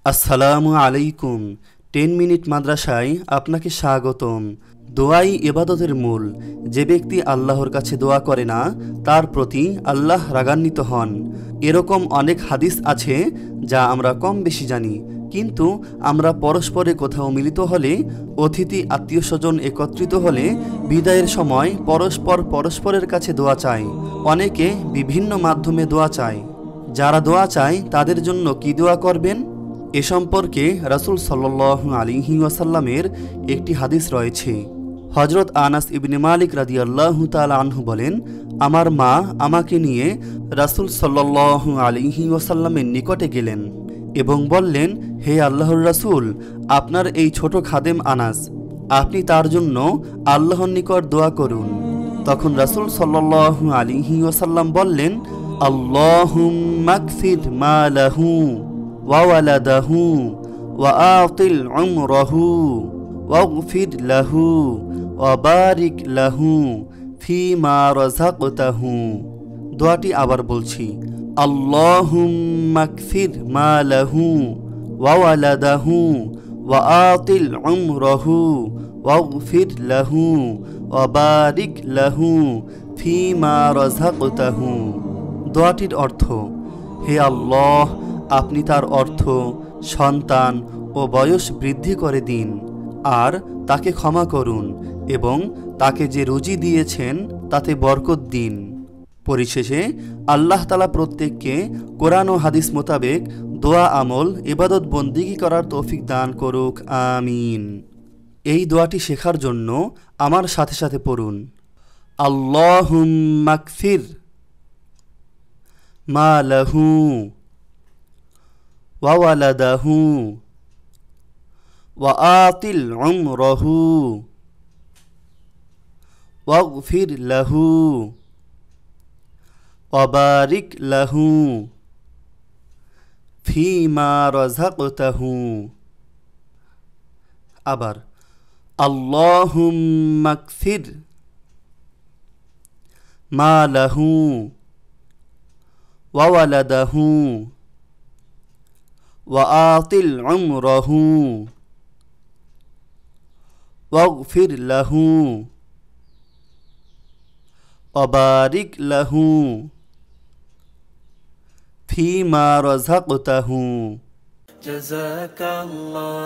আসসালামু আলাইকুম। 10 মিনিট মাদ্রাসায় আপনাকে স্বাগতম। দোয়াই ইবাদতের মূল। যে ব্যক্তি আল্লাহর কাছে দোয়া করে না, তার প্রতি আল্লাহ রাগান্বিত হন। এরকম অনেক হাদিস আছে যা আমরা কম বেশি জানি, কিন্তু আমরা পরস্পরে কোথাও মিলিত হলে, অতিথি আত্মীয় স্বজন একত্রিত হলে বিদায়ের সময় পরস্পরের কাছে দোয়া চাই। অনেকে বিভিন্ন মাধ্যমে দোয়া চায়। যারা দোয়া চায় তাদের জন্য কি দোয়া করবেন এ সম্পর্কে রাসূল সাল্লাল্লাহু আলাইহি ওয়াসাল্লামের একটি হাদিস রয়েছে। হযরত আনাস ইবনে মালিক রাদিয়াল্লাহু তাআলা আনহু বলেন, আমার মা আমাকে নিয়ে রাসূল সাল্লাল্লাহু আলাইহি ওয়াসাল্লামের নিকটে গেলেন এবং বললেন, হে আল্লাহর রাসূল, আপনার এই ছোট খাদেম আনাস, আপনি তার জন্য আল্লাহর নিকট দোয়া করুন। তখন রাসূল সাল্লাল্লাহু আলাইহি ওয়াসাল্লাম বললেন, আল্লাহুম্মা গফির মা লাহু ওয়া ওয়ালাদাহু ওয়া আতিল উমরাহু ওয়াগফির লাহু ওয়া বারিক লাহু ফিমা রাযাকতাহু। দোয়াটি আবার বলছি, আল্লাহুম্মা গফির মা লাহু ওয়া ওয়ালাদাহু ওয়া আতিল উমরাহু ওয়াগফির লাহু ওয়া বারিক লাহু ফিমা রাযাকতাহু। দোয়াটির অর্থ, হে আল্লাহ, আপনি তার অর্থ, সন্তান ও বয়স বৃদ্ধি করে দিন, আর তাকে ক্ষমা করুন এবং তাকে যে রুজি দিয়েছেন তাতে বরকত দিন। পরিশেষে আল্লাহ তাআলা প্রত্যেককে কোরআন ও হাদিস মোতাবেক দোয়া আমল ইবাদত বন্দিগি করার তৌফিক দান করুক, আমিন। এই দোয়াটি শেখার জন্য আমার সাথে সাথে পড়ুন, আল্লাহুম্মা গফির মা লাহু ওয়া ওয়ালাদাহু ওয়া আতিল উমরাহু ওয়াগফির লাহু ওয়া বারিক লাহু ফিমা রাযাকতাহু। আবার, আল্লাহুম্মা গফির মা লাহু ওয়া ওয়ালাদাহু ওয়া আতিল উমরাহু ওয়াগফির লাহু ওয়া বারিক লাহু ফিমা রাযাকতাহু। জাযাকাল্লাহ।